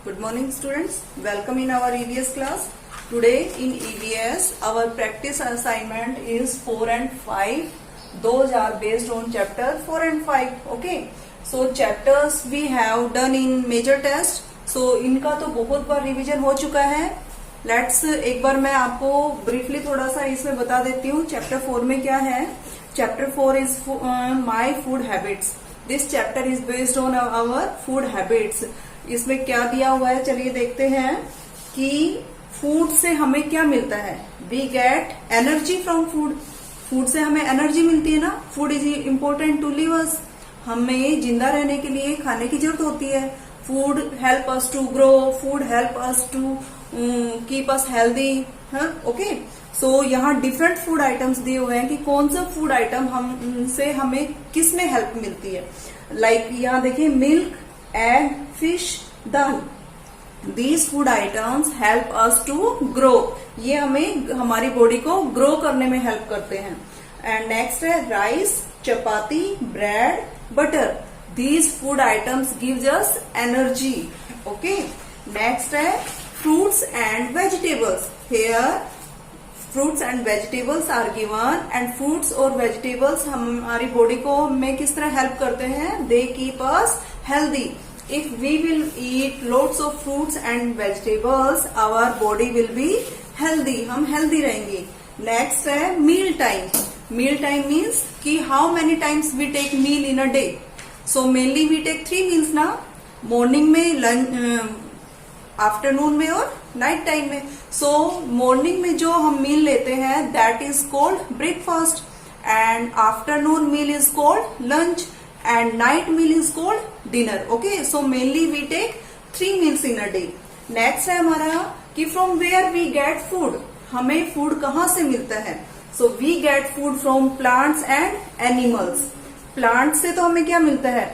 Good morning students, welcome in our EVS class. Today in EVS our practice assignment is 4 and 5. Those are based on chapter 4 and 5. Okay, so chapters we have done in major test. So इनका तो बहुत बार revision हो चुका है. Let's एक बार मैं आपको briefly थोड़ा सा इसमें बता देती हूँ. चैप्टर 4 में क्या है. Chapter 4 is my food habits. This chapter is based on our food habits. इसमें क्या दिया हुआ है, चलिए देखते हैं कि फूड से हमें क्या मिलता है. We get energy from food. Food से हमें एनर्जी मिलती है ना. Food is important to live us. हमें जिंदा रहने के लिए खाने की जरूरत होती है. Food help us to grow. Food help us to keep us healthy. Okay, so यहाँ डिफरेंट फूड आइटम्स दिए हुए हैं कि कौन सा फूड आइटम हमसे हमें किस में हेल्प मिलती है. लाइक यहाँ देखिए, milk, egg, fish, dal. These food items help us to grow. ये हमें हमारी बॉडी को ग्रो करने में हेल्प करते हैं. एंड नेक्स्ट है rice, chapati, bread, butter. These food items gives us energy. Okay. Next है fruits and vegetables. Here fruits and vegetables are given and fruits और vegetables हमारी बॉडी को में किस तरह हेल्प करते हैं. They keep us healthy. If we will eat lots of fruits and vegetables, our body will be healthy. हम healthy रहेंगे. Next है meal time. Meal time means कि how many times we take meal in a day. So mainly we take 3 meals ना. Morning में, lunch, afternoon में और night time में. सो morning में जो हम मील लेते हैं that is called breakfast. And afternoon meal is called lunch. And night meal is called dinner. Okay, so mainly we take 3 meals in a day. Next है हमारा कि from where we get food. हमें food कहाँ से मिलता है. So we get food from plants and animals. Plant से तो हमें क्या मिलता है,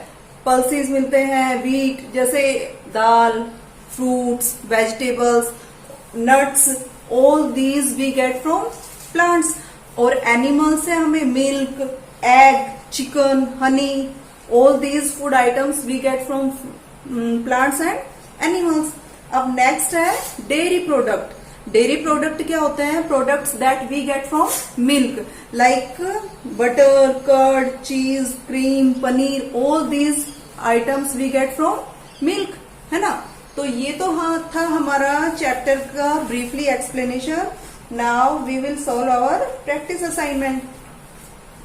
पल्सेस मिलते हैं, वीट जैसे दाल, fruits, vegetables, nuts, all these we get from plants. और animals से हमें milk, egg, chicken, honey, all these food items we get from plants and animals. अब next है dairy product. Dairy product क्या होते हैं, products that we get from milk like butter, curd, cheese, cream, paneer, all these items we get from milk, है ना. तो ये तो था हमारा चैप्टर का briefly explanation. Now we will solve our practice assignment.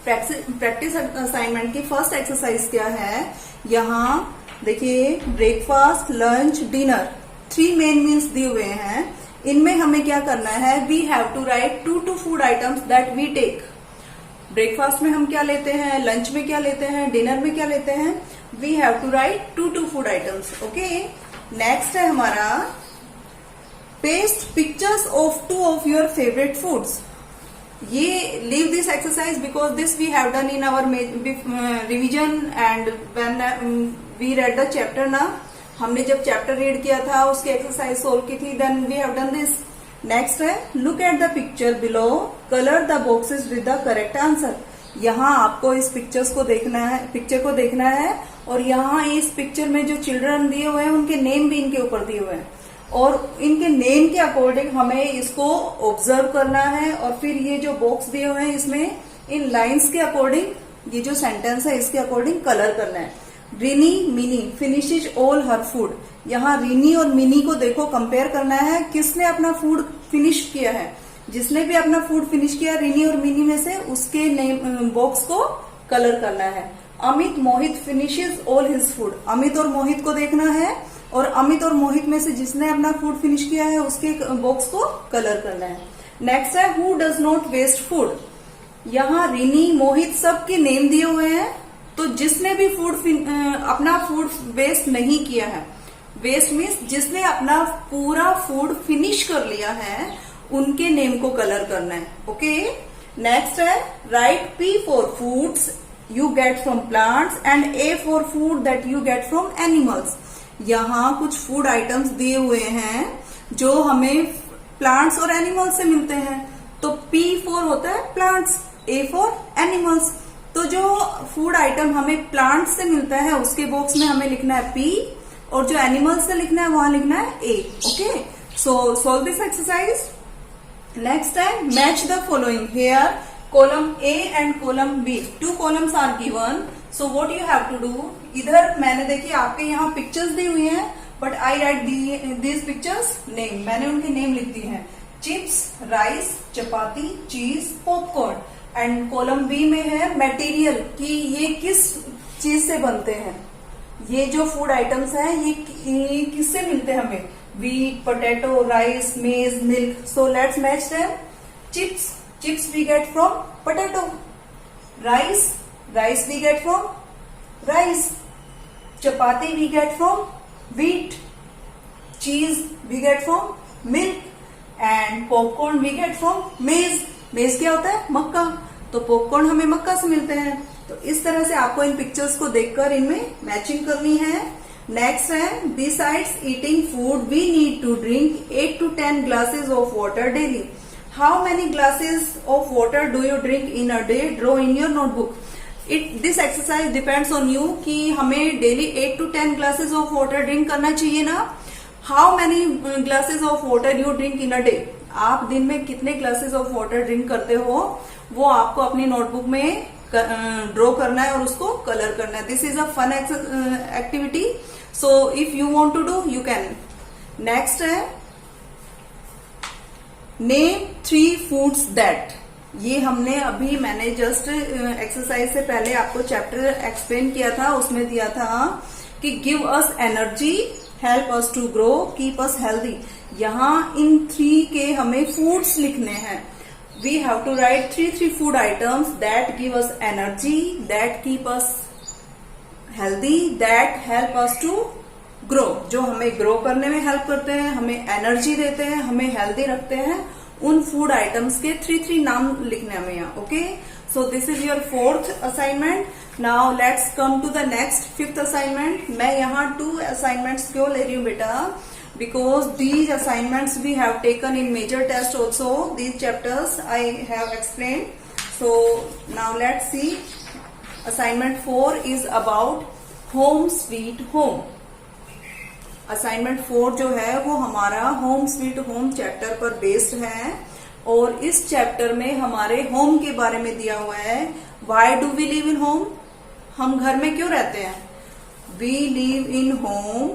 Practice assignment की first exercise क्या है. यहाँ देखिए, breakfast, lunch, dinner, 3 main meals दिए हुए हैं. इनमें हमें क्या करना है, we have to write 2 food items that we take. Breakfast में हम क्या लेते हैं, लंच में क्या लेते हैं, डिनर में क्या लेते हैं. We have to write 2 food items. Okay. Next है हमारा paste pictures of 2 of your favourite foods. ये leave this exercise because this we have done in our revision and when we read the chapter ना. हमने जब chapter read किया था उसकी exercise solve की थी, then we have done this. Next है look at the picture below, colour the boxes with the correct answer. यहाँ आपको इस पिक्चर को देखना है और यहाँ इस पिक्चर में जो चिल्ड्रन दिए हुए हैं उनके नेम भी इनके ऊपर दिए हुए हैं और इनके नेम के अकॉर्डिंग हमें इसको ऑब्जर्व करना है. और फिर ये जो बॉक्स दिए हुए हैं इसमें इन लाइंस के अकॉर्डिंग ये जो सेंटेंस है इसके अकॉर्डिंग कलर करना है. रिनी मिनी फिनिशेज ऑल हर फूड. यहाँ रिनी और मिनी को देखो, कंपेयर करना है किसने अपना फूड फिनिश किया है. जिसने भी अपना फूड फिनिश किया रिनी और मिनी में से उसके नेम बॉक्स को कलर करना है. Amit Mohit finishes all his food. Amit और मोहित को देखना है और अमित और मोहित में से जिसने अपना फूड फिनिश किया है उसके बॉक्स को कलर करना है. नेक्स्ट है who does not waste food. यहाँ रिनी, मोहित सबके नेम दिए हुए हैं. तो जिसने भी अपना फूड वेस्ट नहीं किया है, वेस्ट मीन्स जिसने अपना पूरा फूड फिनिश कर लिया है, उनके नेम को कलर करना है. ओके. नेक्स्ट है right P for foods you get from plants and A for food that you get from animals. यहाँ कुछ फूड आइटम्स दिए हुए हैं जो हमें प्लांट्स और एनिमल्स से मिलते हैं. तो P for होता है प्लांट्स, A for एनिमल्स. तो जो फूड आइटम हमें प्लांट्स से मिलता है उसके बॉक्स में हमें लिखना है P और जो एनिमल्स का लिखना है वहां लिखना है A. Okay, so solve this exercise. Next है match the following. Here column A and column B, two columns are given. So what you have to do, इधर मैंने देखिए आपके यहाँ पिक्चर्स दी हुई हैं, but I right these pictures name. मैंने उनके नेम लिख दी हैं. चिप्स, राइस, चपाती, चीज, पॉपकॉर्न. एंड कॉलम बी में है मटेरियल कि ये किस चीज से बनते हैं. ये जो फूड आइटम्स हैं ये किससे मिलते हैं हमें. व्हीट, पोटैटो, राइस, मेज, milk. So let's match them. Chips we get from potato. Rice we get from rice. Chapati we get from wheat. Cheese we get from milk. And popcorn we get from maize. Maize क्या होता है, मक्का. तो popcorn हमें मक्का से मिलते हैं. तो इस तरह से आपको इन पिक्चर्स को देखकर इनमें मैचिंग करनी है. नेक्स्ट है, besides eating food we need to drink 8 to 10 glasses of water daily. How many glasses of water do you drink in a day? Draw in your notebook. This exercise depends on you कि हमें daily 8 to 10 glasses of water drink करना चाहिए ना. How many glasses of water you drink in a day? आप दिन में कितने glasses of water drink करते हो वो आपको अपनी नोटबुक में ड्रॉ करना है और उसको कलर करना है. This is a fun activity. So if you want to do you can. Next है नेम 3 फूड्स दैट. ये हमने अभी मैंने जस्ट एक्सरसाइज से पहले आपको चैप्टर एक्सप्लेन किया था. उसमें दिया था कि give us energy, help us to grow, keep us healthy. यहाँ इन 3 के हमें फूड्स लिखने हैं. We have to write 3 food items that give us energy, that keep us healthy, that help us to grow. जो हमें ग्रो करने में हेल्प करते हैं, हमें एनर्जी देते हैं, हमें हेल्दी रखते हैं. उन फूड आइटम्स के 3 नाम लिखने हमें यहाँ. Okay, so this is your 4th assignment. Now let's come to the next 5th assignment. मैं यहाँ 2 असाइनमेंट्स क्यों ले रही हूँ बेटा, because these assignments we have taken in major test also. These chapters I have explain. So now let's see. Assignment 4 is about home sweet home. Assignment 4 जो है वो हमारा होम स्वीट होम चैप्टर पर बेस्ड है. और इस chapter में हमारे होम के बारे में दिया हुआ है. Why do we live in home. हम घर में क्यों रहते हैं. We live in home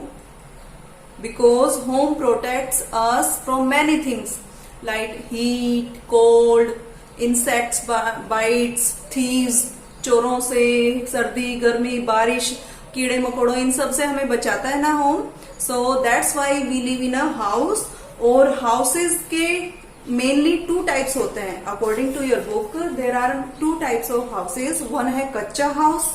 because home protects us from many things like heat, cold, insects bites, thieves, चोरों से, सर्दी, गर्मी, बारिश, कीड़े मकोड़ों, इन सब से हमें बचाता है ना home. So that's why we live in a house. और हाउसेज के मेनली 2 टाइप्स होते हैं. According to your book there are 2 types of houses. One है कच्चा हाउस,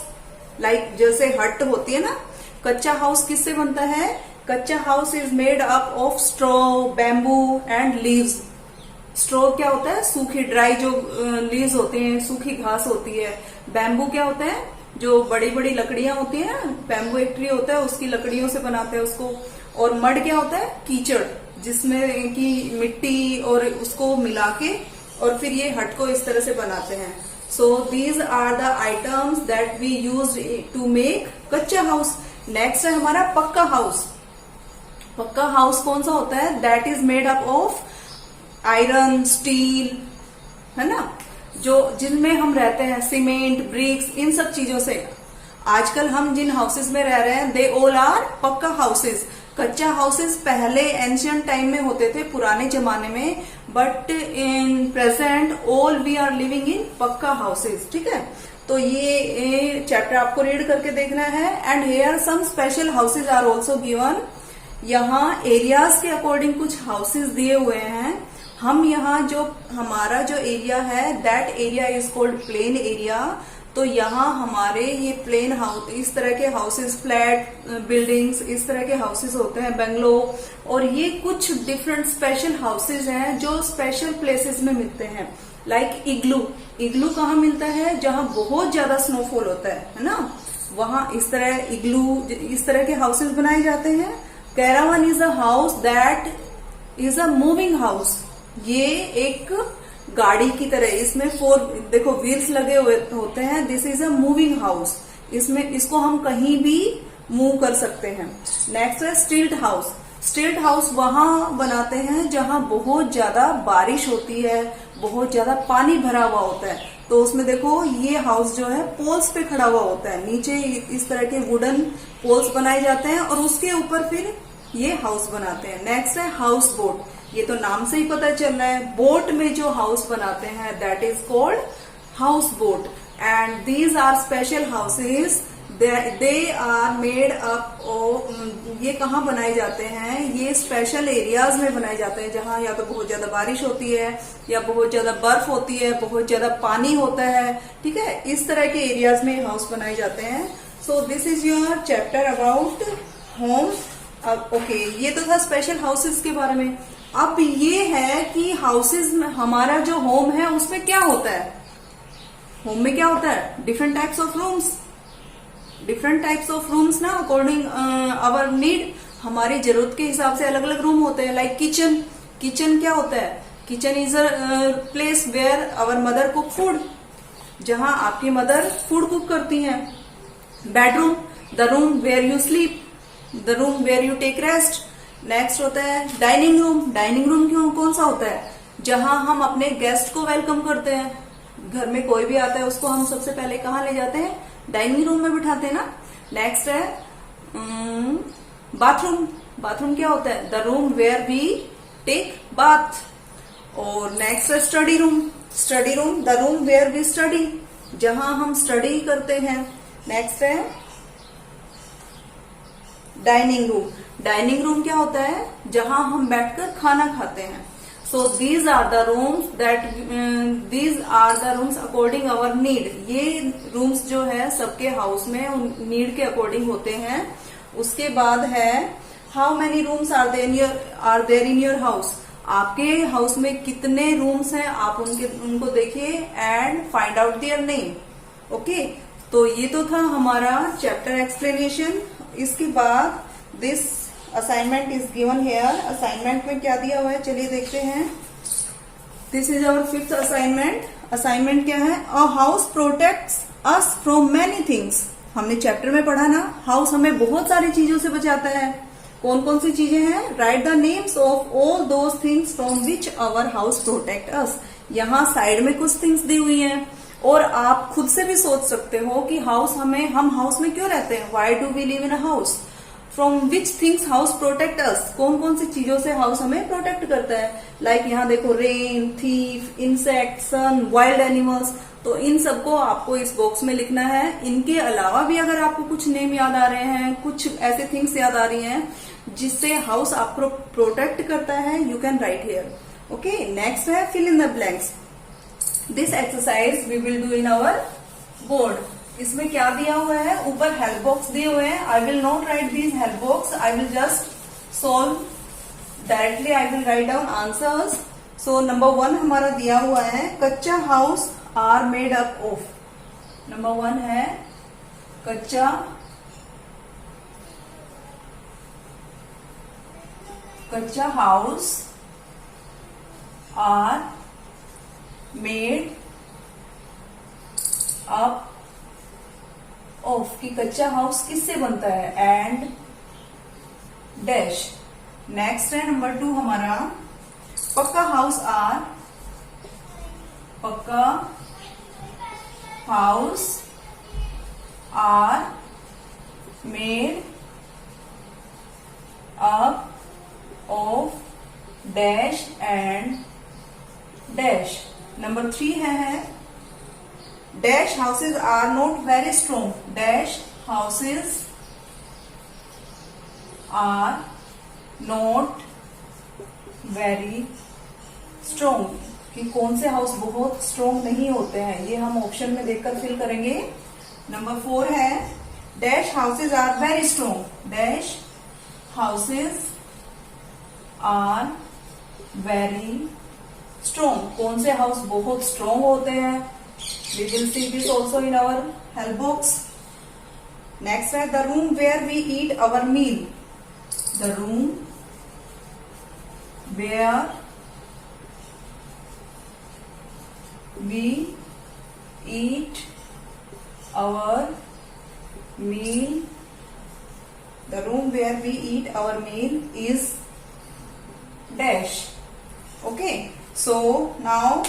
लाइक जैसे हट होती है ना. कच्चा हाउस किससे बनता है. Kachcha house is made up of straw, bamboo and leaves. Straw क्या होता है, सूखी ड्राई जो लीव्स होती हैं, सूखी घास होती है. बैम्बू क्या होता है, जो बड़ी बड़ी लकड़ियां होती है ना. बैम्बू एक ट्री होता है, उसकी लकड़ियों से बनाते हैं उसको. और मड क्या होता है, कीचड़, जिसमें की मिट्टी और उसको मिला के और फिर ये हट को इस तरह से बनाते हैं. So these are the items that we use to make kachcha house. Next है हमारा पक्का हाउस. पक्का हाउस कौन सा होता है, that is made up of iron, steel, है ना, जो जिनमें हम रहते हैं, सीमेंट, ब्रिक्स, इन सब चीजों से. आजकल हम जिन हाउसेस में रह रहे हैं they all are pakka houses. Kachcha houses पहले एंशियंट टाइम में होते थे, पुराने जमाने में, but in present all we are living in pakka houses. ठीक है, तो ये चैप्टर आपको रीड करके देखना है. And here some special houses are also given. यहाँ एरियाज के अकॉर्डिंग कुछ हाउसेज दिए हुए हैं. हम यहाँ जो हमारा जो एरिया है that area is called plain area. तो यहाँ हमारे ये प्लेन हाउस, इस तरह के हाउसेस, फ्लैट बिल्डिंग्स, इस तरह के हाउसेस होते हैं, बंगलो. और ये कुछ डिफरेंट स्पेशल हाउसेस हैं जो स्पेशल प्लेसेस में मिलते हैं. लाइक इग्लू. इग्लू कहाँ मिलता है, जहाँ बहुत ज्यादा स्नोफॉल होता है ना, वहां इस तरह इग्लू, इस तरह के हाउसेस बनाए जाते हैं. Caravan is a house that is a moving house. ये एक गाड़ी की तरह, इसमें 4 व्हील्स लगे हुए होते हैं. This is a moving house. इसमें इसको हम कहीं भी मूव कर सकते हैं। नेक्स्ट है स्टिल्ट हाउस। स्टिल्ट हाउस वहां बनाते हैं जहां बहुत ज्यादा बारिश होती है, बहुत ज्यादा पानी भरा हुआ होता है, तो उसमें देखो ये हाउस जो है पोल्स पे खड़ा हुआ होता है, नीचे इस तरह के वुडन पोल्स बनाए जाते हैं और उसके ऊपर फिर ये हाउस बनाते हैं। नेक्स्ट है हाउस बोट। ये तो नाम से ही पता चल रहा है, बोट में जो हाउस बनाते हैं that is called house boat. And these are special houses, they are made up of, ये कहाँ बनाए जाते हैं, ये स्पेशल एरियाज में बनाए जाते हैं जहां या तो बहुत ज्यादा बारिश होती है या बहुत ज्यादा बर्फ होती है, बहुत ज्यादा पानी होता है, ठीक है, इस तरह के एरियाज में हाउस बनाए जाते हैं। सो this is your chapter about home. Okay, ये तो था स्पेशल हाउसेज के बारे में। अब ये है कि हाउसेज में हमारा जो होम है उसमें क्या होता है, होम में क्या होता है, different types of rooms, different types of rooms ना, अकॉर्डिंग आवर नीड, हमारी जरूरत के हिसाब से अलग अलग रूम होते हैं। लाइक किचन, किचन क्या होता है, kitchen is a place where our mother cook food, जहां आपकी मदर फूड कुक करती हैं। Bedroom, the room where you sleep, the room where you take rest. Next होता है डाइनिंग रूम। डाइनिंग रूम क्यों, कौन सा होता है, जहां हम अपने गेस्ट को वेलकम करते हैं। घर में कोई भी आता है उसको हम सबसे पहले कहाँ ले जाते हैं, डाइनिंग रूम में बिठाते हैं ना। नेक्स्ट है बाथरूम। बाथरूम क्या होता है, the room where we take bath. और नेक्स्ट है study room. Study room, the room where we study, जहां हम स्टडी करते हैं। नेक्स्ट है डाइनिंग रूम। डाइनिंग रूम क्या होता है, जहां हम बैठकर खाना खाते हैं। So these are the rooms that, these are the rooms according our need. ये रूम्स जो है सबके हाउस में नीड के अकॉर्डिंग होते हैं। उसके बाद है how many rooms are there in your house. आपके हाउस में कितने रूम्स हैं, आप उनको देखिए and find out their name. Okay, तो ये तो था हमारा चैप्टर एक्सप्लेनेशन। इसके बाद this assignment is given here. Assignment में क्या दिया हुआ है, चलिए देखते हैं। This is our 5th assignment. Assignment क्या है, a house protects us from many things. हमने चैप्टर में पढ़ा ना, हाउस हमें बहुत सारी चीजों से बचाता है। कौन कौन सी चीजें हैं, write the names of all those things from which our house protect us. यहाँ साइड में कुछ थिंग्स दी हुई हैं और आप खुद से भी सोच सकते हो कि हाउस हमें, हम हाउस में क्यों रहते हैं, why do we live in a house, from which things house protect us. कौन कौन सी चीजों से हाउस हमें प्रोटेक्ट करता है। लाइक यहाँ देखो, रेन, थीफ, इंसेक्ट, सन, वाइल्ड एनिमल्स। तो इन सबको आपको इस बॉक्स में लिखना है। इनके अलावा भी अगर आपको कुछ नेम याद आ रहे हैं, कुछ ऐसे थिंग्स याद आ रही हैं जिससे हाउस आपको प्रोटेक्ट करता है, you can write here. Okay, next है fill in the blanks. This exercise we will do in our board. इसमें क्या दिया हुआ है, ऊपर हेल्प बॉक्स दिए हुए हैं। I will not write these help box, I will just solve directly, I will write down answers. So number 1 हमारा दिया हुआ है, kachcha house are made up of. Number 1 है kachcha house are made up of, कि कच्चा हाउस किससे बनता है, एंड डैश। नेक्स्ट है नंबर 2 हमारा, pakka house are made up of dash and dash. Number 3 है dash houses are not very strong, dash houses are not very strong, कि कौन से हाउस बहुत स्ट्रॉन्ग नहीं होते हैं, ये हम ऑप्शन में देखकर फिल करेंगे। नंबर 4 है dash houses are very strong, dash houses are very strong, कौन से हाउस बहुत स्ट्रॉन्ग होते हैं। We will see this also in our help box. Next है the room where we eat our meal, the room where we eat our meal The room where we eat our meal is dash. Okay, so now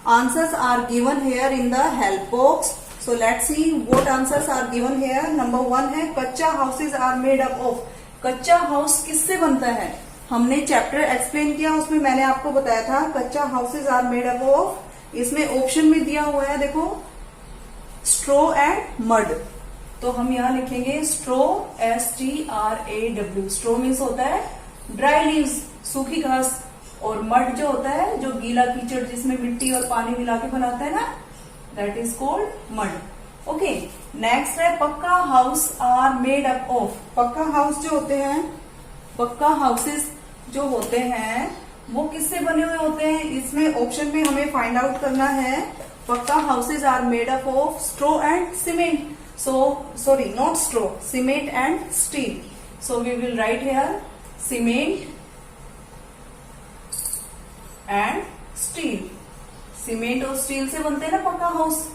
answers are given here in the help box. So let's see what answers are given here. Number 1 है kachcha houses are made up of. कच्चा house किससे बनता है? हमने chapter explain किया, उसमें मैंने आपको बताया था kachcha houses are made up of. इसमें ऑप्शन में दिया हुआ है, देखो, स्ट्रो एंड मड. तो हम यहाँ लिखेंगे स्ट्रो, STRAW. स्ट्रो मीन्स होता है ड्राई लीव्स, सूखी घास, और मड जो होता है जो गीला कीचड़ जिसमें मिट्टी और पानी मिला के बनाते हैं ना, that is called mud. Okay, next है pakka house are made up of. पक्का हाउस जो होते हैं, पक्का हाउसेस जो होते हैं वो किससे बने हुए होते हैं? इसमें ऑप्शन में हमें फाइंड आउट करना है. Pakka houses are made up of straw and cement. So sorry, not straw, cement and steel. So we will write here cement and steel. Cement और स्टील से बनते हैं ना पक्का हाउस.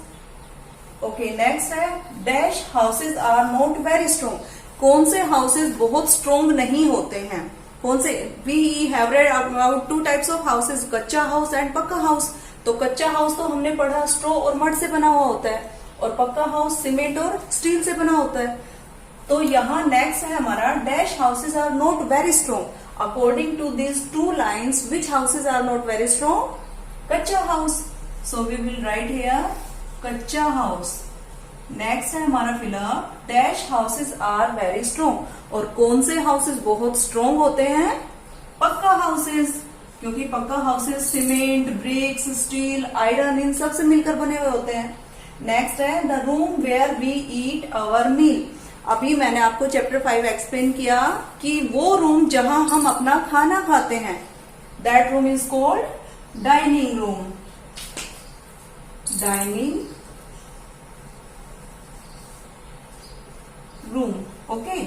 ओके, नेक्स्ट है dash houses are not very strong. कौन से houses बहुत स्ट्रॉन्ग नहीं होते हैं? कौन से? We have read about 2 types of houses, kachcha house and pakka house. तो कच्चा हाउस तो हमने पढ़ा स्ट्रो और मड से बना हुआ होता है, और पक्का हाउस सीमेंट और स्टील से बना होता है. तो यहाँ नेक्स्ट है हमारा dash houses are not very strong. According to these 2 lines, which houses are not very strong? Kacha house. So we will write here kacha house. Next है हमारा fill up dash houses are very strong. और कौन से houses बहुत strong होते हैं? पक्का houses. क्योंकि पक्का houses cement, bricks, steel, iron, इन सब से मिलकर बने हुए होते हैं. नेक्स्ट है the room where we eat our meal. अभी मैंने आपको चैप्टर 5 एक्सप्लेन किया कि वो रूम जहां हम अपना खाना खाते हैं, that room is called dining room. Dining room. Okay,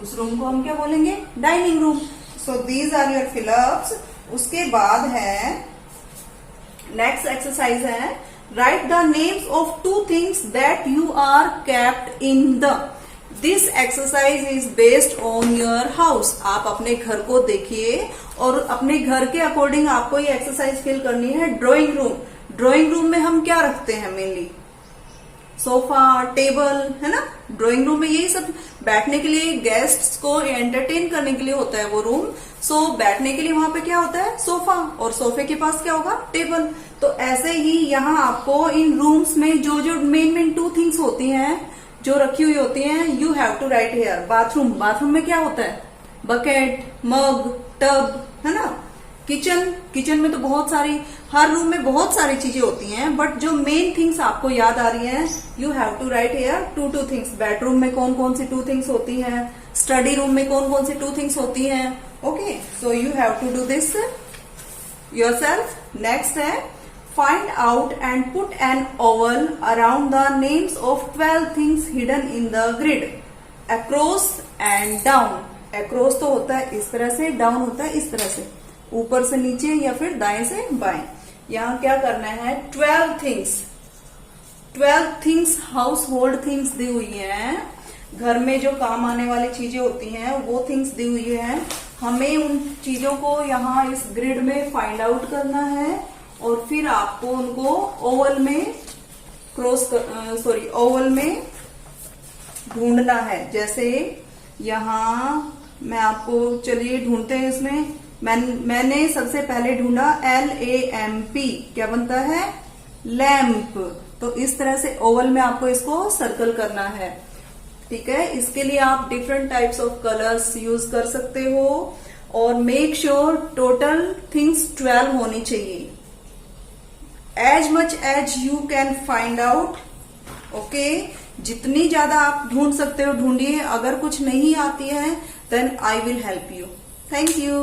उस रूम को हम क्या बोलेंगे? Dining room. So these are your fill ups. उसके बाद है नेक्स्ट एक्सरसाइज है write the names of 2 things that you are kept in the. This exercise is based on your house. आप अपने घर को देखिए और अपने घर के अकॉर्डिंग आपको ये एक्सरसाइज फिल करनी है. Drawing room. ड्राइंग रूम में हम क्या रखते हैं? मेनली सोफा, टेबल, है ना. ड्राइंग रूम में यही सब बैठने के लिए, गेस्ट्स को एंटरटेन करने के लिए होता है वो रूम. सो बैठने के लिए वहां पे क्या होता है? सोफा, और सोफे के पास क्या होगा? टेबल. तो ऐसे ही यहाँ आपको इन रूम्स में जो जो मेन 2 थिंग्स होती हैं जो रखी हुई होती हैं, you have to write here. Bathroom. Bathroom में क्या होता है? बकेट, मग, टब, है ना. किचन. किचन में तो बहुत सारी, हर रूम में बहुत सारी चीजें होती हैं, बट जो मेन थिंग्स आपको याद आ रही हैं, you have to write here 2 things. Bedroom में कौन कौन सी 2 थिंग्स होती हैं? स्टडी रूम में कौन कौन सी 2 थिंग्स होती हैं? Okay, so you have to do this yourself. Next है find out and put an oval around the names of 12 things hidden in the grid. Across and down. Across तो होता है इस तरह से, down होता है इस तरह से, ऊपर से नीचे या फिर दाएं से बाएं. यहाँ क्या करना है? 12 things. 12 things house hold things दी हुई हैं. घर में जो काम आने वाली चीजें होती हैं वो थिंग्स दी हुई हैं. हमें उन चीजों को यहाँ इस ग्रिड में फाइंड आउट करना है और फिर आपको उनको ओवल में ओवल में ढूंढना है. जैसे यहाँ मैं आपको, चलिए ढूंढते हैं. इसमें मैंने सबसे पहले ढूंढा LAMP. क्या बनता है? लैम्प. तो इस तरह से ओवल में आपको इसको सर्कल करना है. ठीक है, इसके लिए आप different types of colours use कर सकते हो. और मेक श्योर टोटल थिंग्स 12 होनी चाहिए. As much as you can find out. Okay, जितनी ज्यादा आप ढूंढ सकते हो ढूंढिए. अगर कुछ नहीं आती है then I will help you. Thank you.